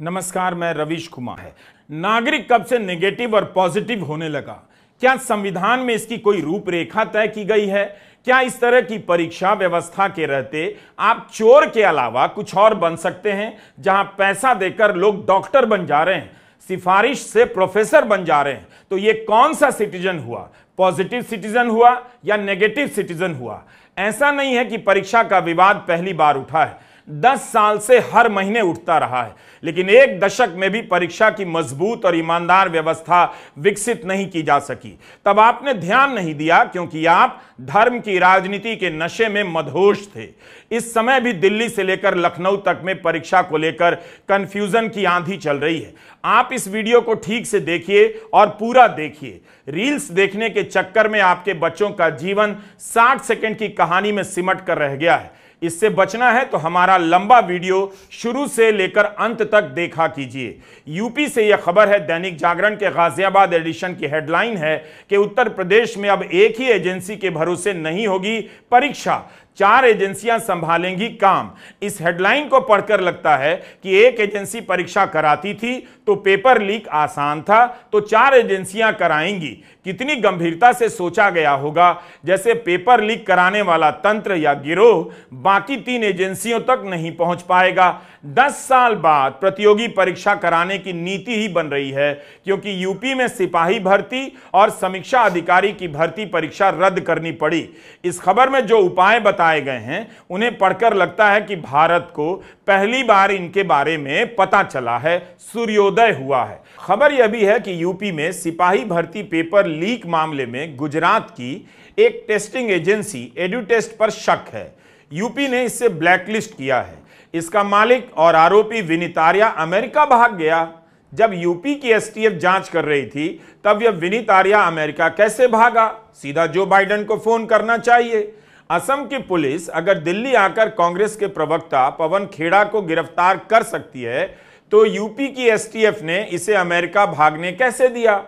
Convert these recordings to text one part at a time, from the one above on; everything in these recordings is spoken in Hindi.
नमस्कार, मैं रवीश कुमार है। नागरिक कब से नेगेटिव और पॉजिटिव होने लगा? क्या संविधान में इसकी कोई रूपरेखा तय की गई है? क्या इस तरह की परीक्षा व्यवस्था के रहते आप चोर के अलावा कुछ और बन सकते हैं? जहां पैसा देकर लोग डॉक्टर बन जा रहे हैं, सिफारिश से प्रोफेसर बन जा रहे हैं, तो ये कौन सा सिटीजन हुआ? पॉजिटिव सिटीजन हुआ या नेगेटिव सिटीजन हुआ? ऐसा नहीं है कि परीक्षा का विवाद पहली बार उठा है, 10 साल से हर महीने उठता रहा है, लेकिन एक दशक में भी परीक्षा की मजबूत और ईमानदार व्यवस्था विकसित नहीं की जा सकी। तब आपने ध्यान नहीं दिया क्योंकि आप धर्म की राजनीति के नशे में मदहोश थे। इस समय भी दिल्ली से लेकर लखनऊ तक में परीक्षा को लेकर कंफ्यूजन की आंधी चल रही है। आप इस वीडियो को ठीक से देखिए और पूरा देखिए। रील्स देखने के चक्कर में आपके बच्चों का जीवन 60 सेकंड की कहानी में सिमट कर रह गया है। इससे बचना है तो हमारा लंबा वीडियो शुरू से लेकर अंत तक देखा कीजिए। यूपी से यह खबर है, दैनिक जागरण के गाजियाबाद एडिशन की हेडलाइन है कि उत्तर प्रदेश में अब एक ही एजेंसी के भरोसे नहीं होगी परीक्षा, 4 एजेंसियां संभालेंगी काम। इस हेडलाइन को पढ़कर लगता है कि एक एजेंसी परीक्षा कराती थी तो पेपर लीक आसान था, तो 4 एजेंसियां कराएंगी। कितनी गंभीरता से सोचा गया होगा, जैसे पेपर लीक कराने वाला तंत्र या गिरोह बाकी 3 एजेंसियों तक नहीं पहुंच पाएगा। 10 साल बाद प्रतियोगी परीक्षा कराने की नीति ही बन रही है, क्योंकि यूपी में सिपाही भर्ती और समीक्षा अधिकारी की भर्ती परीक्षा रद्द करनी पड़ी। इस खबर में जो उपाय बताए गए हैं उन्हें पढ़कर लगता है कि भारत को पहली बार इनके बारे में पता चला है, सूर्योदय हुआ है। खबर यह भी है कि यूपी में सिपाही भर्ती पेपर लीक मामले में गुजरात की एक टेस्टिंग एजेंसी एडुटेस्ट पर शक है। यूपी ने इसे ब्लैकलिस्ट किया है। इसका मालिक और आरोपी विनीत आर्या अमेरिका भाग गया। जब यूपी की एसटीएफ जांच कर रही थी तब यह विनीत आर्या अमेरिका कैसे भागा? सीधा जो बाइडेन को फोन करना चाहिए। असम की पुलिस अगर दिल्ली आकर कांग्रेस के प्रवक्ता पवन खेड़ा को गिरफ्तार कर सकती है, तो यूपी की एसटीएफ ने इसे अमेरिका भागने कैसे दिया?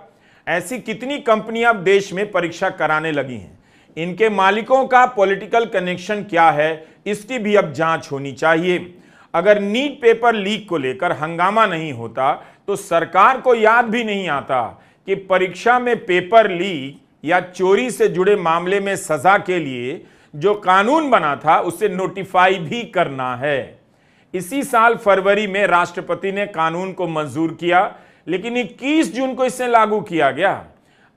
ऐसी कितनी कंपनियां अब देश में परीक्षा कराने लगी हैं? इनके मालिकों का पॉलिटिकल कनेक्शन क्या है, इसकी भी अब जांच होनी चाहिए। अगर नीट पेपर लीक को लेकर हंगामा नहीं होता तो सरकार को याद भी नहीं आता कि परीक्षा में पेपर लीक या चोरी से जुड़े मामले में सजा के लिए जो कानून बना था उसे नोटिफाई भी करना है। इसी साल फरवरी में राष्ट्रपति ने कानून को मंजूर किया, लेकिन 21 जून को इसे लागू किया गया।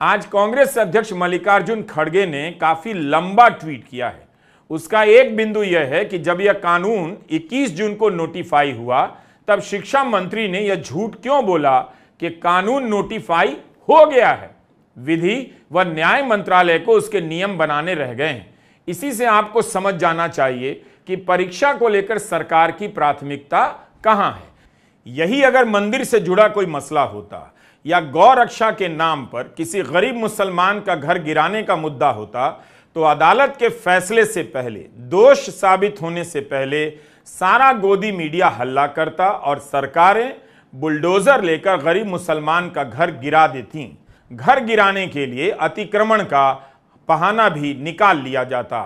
आज कांग्रेस अध्यक्ष मल्लिकार्जुन खड़गे ने काफी लंबा ट्वीट किया है। उसका एक बिंदु यह है कि जब यह कानून 21 जून को नोटिफाई हुआ तब शिक्षा मंत्री ने यह झूठ क्यों बोला कि कानून नोटिफाई हो गया है? विधि व न्याय मंत्रालय को उसके नियम बनाने रह गए हैं। इसी से आपको समझ जाना चाहिए कि परीक्षा को लेकर सरकार की प्राथमिकता कहां है। यही अगर मंदिर से जुड़ा कोई मसला होता या गौ रक्षा के नाम पर किसी गरीब मुसलमान का घर गिराने का मुद्दा होता, तो अदालत के फैसले से पहले, दोष साबित होने से पहले सारा गोदी मीडिया हल्ला करता और सरकारें बुलडोजर लेकर गरीब मुसलमान का घर गिरा देती। घर गिराने के लिए अतिक्रमण का बहाना भी निकाल लिया जाता।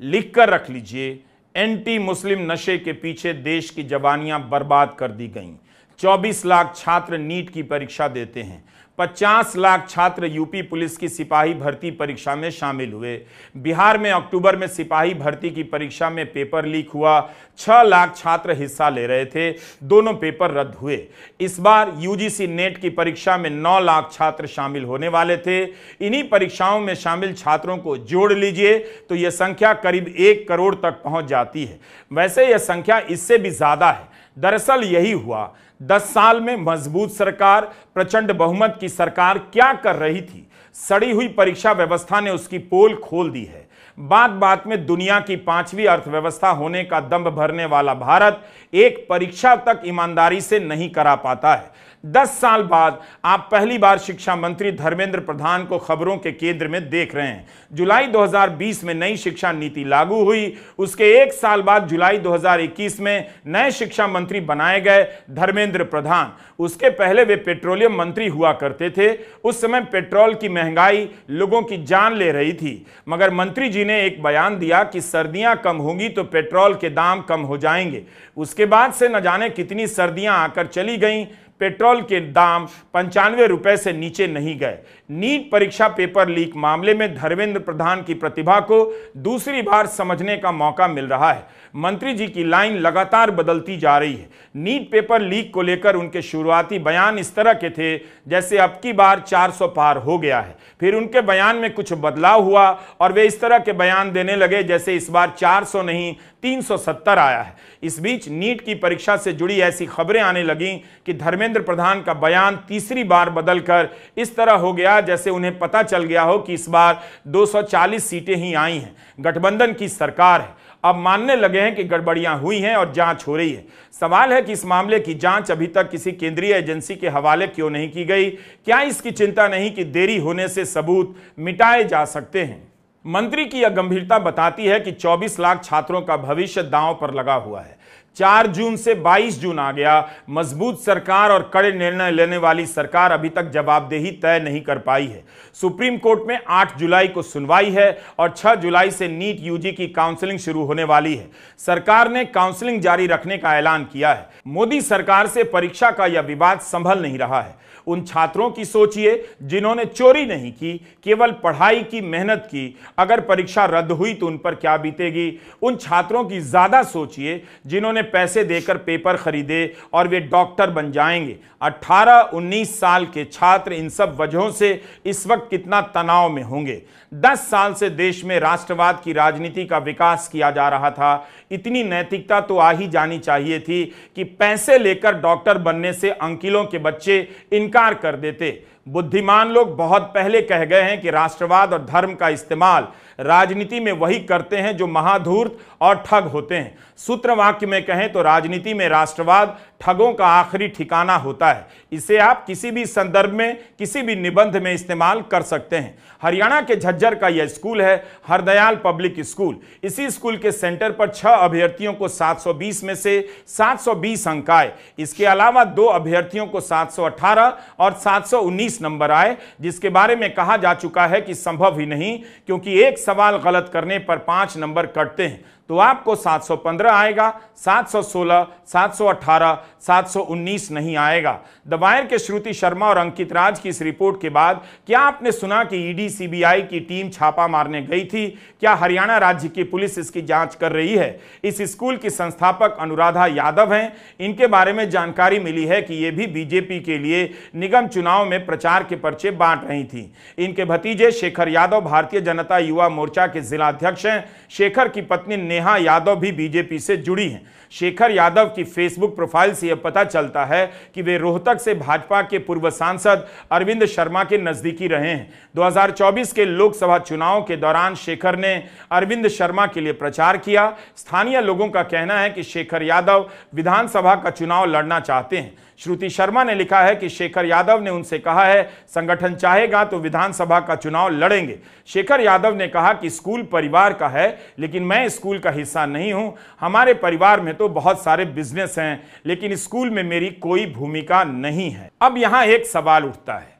लिखकर रख लीजिए, एंटी मुस्लिम नशे के पीछे देश की जवानियां बर्बाद कर दी गईं। 24 लाख छात्र नीट की परीक्षा देते हैं। 50 लाख छात्र यूपी पुलिस की सिपाही भर्ती परीक्षा में शामिल हुए। बिहार में अक्टूबर में सिपाही भर्ती की परीक्षा में पेपर लीक हुआ। 6 लाख छात्र हिस्सा ले रहे थे, दोनों पेपर रद्द हुए। इस बार यूजीसी नेट की परीक्षा में 9 लाख छात्र शामिल होने वाले थे। इन्हीं परीक्षाओं में शामिल छात्रों को जोड़ लीजिए तो यह संख्या करीब 1 करोड़ तक पहुंच जाती है। वैसे यह संख्या इससे भी ज्यादा है। दरअसल यही हुआ। 10 साल में मजबूत सरकार, प्रचंड बहुमत की सरकार क्या कर रही थी? सड़ी हुई परीक्षा व्यवस्था ने उसकी पोल खोल दी है। बात बात में दुनिया की 5वीं अर्थव्यवस्था होने का दंभ भरने वाला भारत एक परीक्षा तक ईमानदारी से नहीं करा पाता है। 10 साल बाद आप पहली बार शिक्षा मंत्री धर्मेंद्र प्रधान को खबरों के केंद्र में देख रहे हैं। जुलाई 2020 में नई शिक्षा नीति लागू हुई, उसके 1 साल बाद जुलाई 2021 में नए शिक्षा मंत्री बनाए गए धर्मेंद्र प्रधान। उसके पहले वे पेट्रोलियम मंत्री हुआ करते थे। उस समय पेट्रोल की महंगाई लोगों की जान ले रही थी, मगर मंत्री जी ने एक बयान दिया कि सर्दियां कम होंगी तो पेट्रोल के दाम कम हो जाएंगे। उसके बाद से न जाने कितनी सर्दियां आकर चली गईं, पेट्रोल के दाम 95 रुपए से नीचे नहीं गए। नीट परीक्षा पेपर लीक मामले में धर्मेंद्र प्रधान की प्रतिभा को दूसरी बार समझने का मौका मिल रहा है। मंत्री जी की लाइन लगातार बदलती जा रही है। नीट पेपर लीक को लेकर उनके शुरुआती बयान इस तरह के थे जैसे अब की बार 400 पार हो गया है। फिर उनके बयान में कुछ बदलाव हुआ और वे इस तरह के बयान देने लगे जैसे इस बार 400 नहीं 370 आया है। इस बीच नीट की परीक्षा से जुड़ी ऐसी खबरें आने लगीं कि धर्मेंद्र प्रधान का बयान तीसरी बार बदलकर इस तरह हो गया जैसे उन्हें पता चल गया हो कि इस बार 240 सीटें ही आई हैं, गठबंधन की सरकार है। अब मानने लगे हैं कि गड़बड़ियां हुई हैं और जांच हो रही है। सवाल है कि इस मामले की जांच अभी तक किसी केंद्रीय एजेंसी के हवाले क्यों नहीं की गई? क्या इसकी चिंता नहीं कि देरी होने से सबूत मिटाए जा सकते हैं? मंत्री की यह गंभीरता बताती है कि 24 लाख छात्रों का भविष्य दांव पर लगा हुआ है। 4 जून से 22 जून आ गया, मजबूत सरकार और कड़े निर्णय लेने वाली सरकार अभी तक जवाबदेही तय नहीं कर पाई है। सुप्रीम कोर्ट में 8 जुलाई को सुनवाई है और 6 जुलाई से नीट यूजी की काउंसलिंग शुरू होने वाली है। सरकार ने काउंसलिंग जारी रखने का ऐलान किया है। मोदी सरकार से परीक्षा का यह विवाद संभल नहीं रहा है। उन छात्रों की सोचिए जिन्होंने चोरी नहीं की, केवल पढ़ाई की, मेहनत की। अगर परीक्षा रद्द हुई तो उन पर क्या बीतेगी? उन छात्रों की ज्यादा सोचिए जिन्होंने पैसे देकर पेपर खरीदे और वे डॉक्टर बन जाएंगे। 18-19 साल के छात्र इन सब वजहों से इस वक्त कितना तनाव में होंगे। 10 साल से देश में राष्ट्रवाद की राजनीति का विकास किया जा रहा था। इतनी नैतिकता तो आ ही जानी चाहिए थी कि पैसे लेकर डॉक्टर बनने से अंकिलों के बच्चे इनकार कर देते। बुद्धिमान लोग बहुत पहले कह गए हैं कि राष्ट्रवाद और धर्म का इस्तेमाल राजनीति में वही करते हैं जो महाधूर्त और ठग होते हैं। सूत्र वाक्य में कहें तो राजनीति में राष्ट्रवाद ठगों का आखिरी ठिकाना होता है। इसे आप किसी भी संदर्भ में, किसी भी निबंध में इस्तेमाल कर सकते हैं। हरियाणा के झज्जर का यह स्कूल है हरदयाल पब्लिक स्कूल। इसी स्कूल के सेंटर पर 6 अभ्यर्थियों को 720 में से 720 अंक आए। इसके अलावा 2 अभ्यर्थियों को 718 और 719 नंबर आए, जिसके बारे में कहा जा चुका है कि संभव ही नहीं, क्योंकि एक सवाल गलत करने पर 5 नंबर कटते हैं। तो आपको 715 आएगा, 716, 718, 719 नहीं आएगा। द वायर के श्रुति शर्मा और अंकित राज की इस रिपोर्ट के बाद क्या आपने सुना कि ईडी सीबीआई की टीम छापा मारने गई थी? क्या हरियाणा राज्य की पुलिस इसकी जांच कर रही है? इस स्कूल की संस्थापक अनुराधा यादव हैं। इनके बारे में जानकारी मिली है कि ये भी बीजेपी के लिए निगम चुनाव में प्रचार के पर्चे बांट रही थी। इनके भतीजे शेखर यादव भारतीय जनता युवा मोर्चा के जिला अध्यक्ष हैं। शेखर की पत्नी नेहा यादव भी बीजेपी से जुड़ी हैं। शेखर यादव की फेसबुक प्रोफाइल से यह पता चलता है कि वे रोहतक से भाजपा के पूर्व सांसद अरविंद शर्मा के नजदीकी रहे हैं। 2024 के लोकसभा चुनाव के दौरान शेखर ने अरविंद शर्मा के लिए प्रचार किया। स्थानीय लोगों का कहना है कि शेखर यादव विधानसभा का चुनाव लड़ना चाहते हैं। श्रुति शर्मा ने लिखा है कि शेखर यादव ने उनसे कहा है संगठन चाहेगा तो विधानसभा का चुनाव लड़ेंगे। शेखर यादव ने कहा कि स्कूल परिवार का है, लेकिन मैं स्कूल का हिस्सा नहीं हूं। हमारे परिवार में तो बहुत सारे बिजनेस हैं, लेकिन स्कूल में मेरी कोई भूमिका नहीं है। अब यहां एक सवाल उठता है,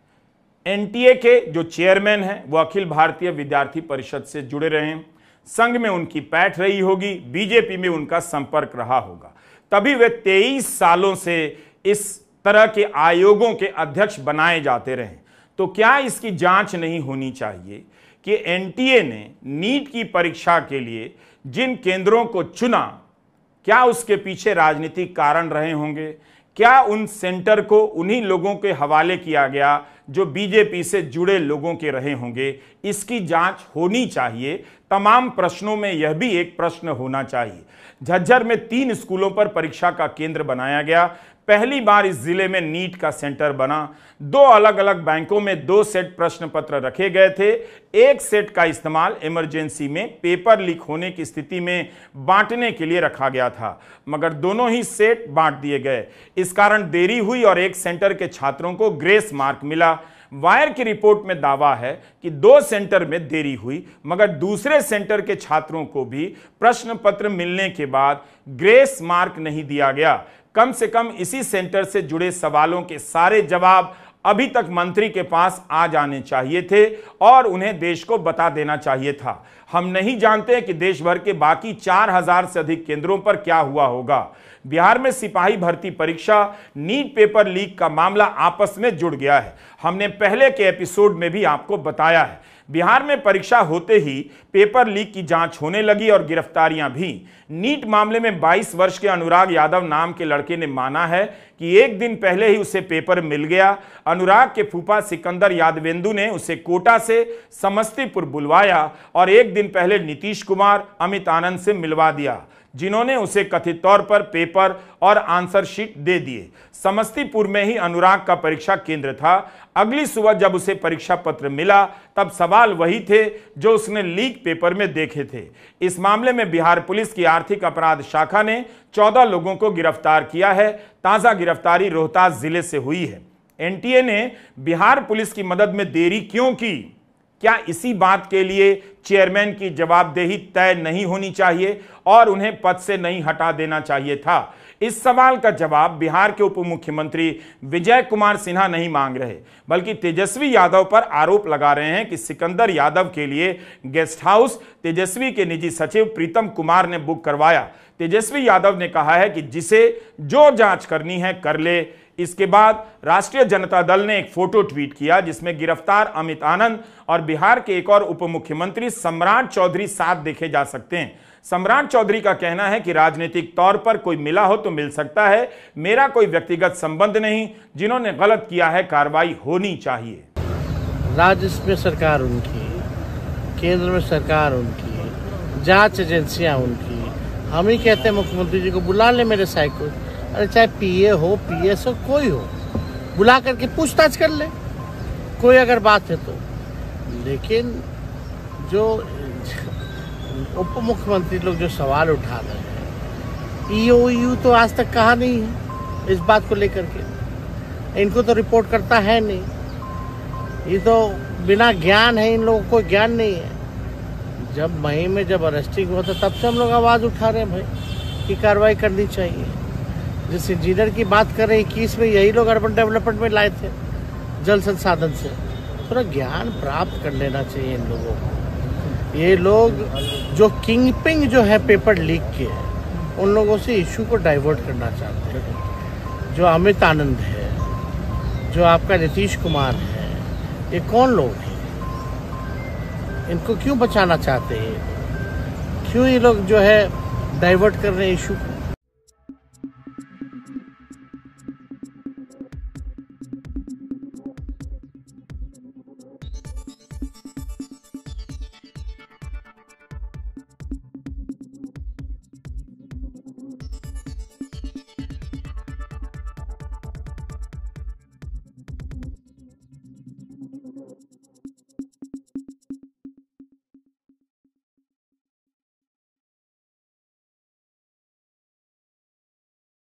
एनटीए के जो चेयरमैन हैं वो अखिल भारतीय विद्यार्थी परिषद से जुड़े रहे हैं, संघ में उनकी पैठ रही होगी, बीजेपी में उनका संपर्क रहा होगा, तभी वे 23 सालों से इस तरह के आयोगों के अध्यक्ष बनाए जाते रहे। तो क्या इसकी जांच नहीं होनी चाहिए कि एनटीए ने नीट की परीक्षा के लिए जिन केंद्रों को चुना, क्या उसके पीछे राजनीतिक कारण रहे होंगे? क्या उन सेंटर को उन्हीं लोगों के हवाले किया गया जो बीजेपी से जुड़े लोगों के रहे होंगे, इसकी जांच होनी चाहिए। तमाम प्रश्नों में यह भी एक प्रश्न होना चाहिए। झज्जर में 3 स्कूलों पर परीक्षा का केंद्र बनाया गया। पहली बार इस जिले में नीट का सेंटर बना। 2 अलग अलग बैंकों में 2 सेट प्रश्न पत्र रखे गए थे। एक सेट का इस्तेमाल इमरजेंसी में पेपर लीक होने की स्थिति में बांटने के लिए रखा गया था, मगर दोनों ही सेट बांट दिए गए। इस कारण देरी हुई और एक सेंटर के छात्रों को ग्रेस मार्क मिला। वायर की रिपोर्ट में दावा है कि 2 सेंटर में देरी हुई, मगर दूसरे सेंटर के छात्रों को भी प्रश्न पत्र मिलने के बाद ग्रेस मार्क नहीं दिया गया। कम से कम इसी सेंटर से जुड़े सवालों के सारे जवाब अभी तक मंत्री के पास आ जाने चाहिए थे और उन्हें देश को बता देना चाहिए था। हम नहीं जानते कि देश भर के बाकी 4000 से अधिक केंद्रों पर क्या हुआ होगा। बिहार में सिपाही भर्ती परीक्षा, नीट पेपर लीक का मामला आपस में जुड़ गया है। हमने पहले के एपिसोड में भी आपको बताया है। बिहार में परीक्षा होते ही पेपर लीक की जांच होने लगी और गिरफ्तारियां भी। नीट मामले में 22 वर्ष के अनुराग यादव नाम के लड़के ने माना है कि एक दिन पहले ही उसे पेपर मिल गया। अनुराग के फूफा सिकंदर यादवेंदु ने उसे कोटा से समस्तीपुर बुलवाया और एक दिन पहले नीतीश कुमार, अमित आनंद से मिलवा दिया, जिन्होंने उसे कथित तौर पर पेपर और आंसर शीट दे दिए। समस्तीपुर में ही अनुराग का परीक्षा केंद्र था। अगली सुबह जब उसे परीक्षा पत्र मिला, तब सवाल वही थे जो उसने लीक पेपर में देखे थे। इस मामले में बिहार पुलिस की आर्थिक अपराध शाखा ने 14 लोगों को गिरफ्तार किया है। ताजा गिरफ्तारी रोहतास जिले से हुई है। एनटीए ने बिहार पुलिस की मदद में देरी क्यों की? क्या इसी बात के लिए चेयरमैन की जवाबदेही तय नहीं होनी चाहिए और उन्हें पद से नहीं हटा देना चाहिए था? इस सवाल का जवाब बिहार के उप मुख्यमंत्री विजय कुमार सिन्हा नहीं मांग रहे, बल्कि तेजस्वी यादव पर आरोप लगा रहे हैं कि सिकंदर यादव के लिए गेस्ट हाउस तेजस्वी के निजी सचिव प्रीतम कुमार ने बुक करवाया। तेजस्वी यादव ने कहा है कि जिसे जो जांच करनी है कर ले। इसके बाद राष्ट्रीय जनता दल ने एक फोटो ट्वीट किया जिसमें गिरफ्तार अमित आनंद और बिहार के एक और उप मुख्यमंत्री सम्राट चौधरी साथ देखे जा सकते हैं। सम्राट चौधरी का कहना है कि राजनीतिक तौर पर कोई मिला हो तो मिल सकता है, मेरा कोई व्यक्तिगत संबंध नहीं, जिन्होंने गलत किया है कार्रवाई होनी चाहिए। राज्य में सरकार उनकी, केंद्र में सरकार उनकी, जांच एजेंसियां उनकी। हम ही कहते हैं मुख्यमंत्री जी को बुला ले मेरे साइड को, अरे चाहे पीए हो, पीएस हो, कोई हो, बुला करके पूछताछ कर ले कोई अगर बात है तो। लेकिन जो उप मुख्यमंत्री लोग जो सवाल उठा रहे हैं, ईओयू तो आज तक कहा नहीं है इस बात को लेकर के। इनको तो रिपोर्ट करता है नहीं, ये तो बिना ज्ञान है, इन लोगों को ज्ञान नहीं है। जब मई में जब अरेस्टिंग हुआ था तब से हम लोग आवाज़ उठा रहे हैं भाई कि कार्रवाई करनी चाहिए। जिस इंजीनियर की बात कर रहे हैं 21 में यही लोग अर्बन डेवलपमेंट में लाए थे जल संसाधन से। थोड़ा ज्ञान प्राप्त कर लेना चाहिए इन लोगों को। ये लोग जो किंगपिंग जो है पेपर लीक के, उन लोगों से इशू को डाइवर्ट करना चाहते हैं। जो अमित आनंद है, जो आपका नीतीश कुमार है, ये कौन लोग हैं? इनको क्यों बचाना चाहते हैं? क्यों ये लोग जो है डाइवर्ट कर रहे हैं इशू को?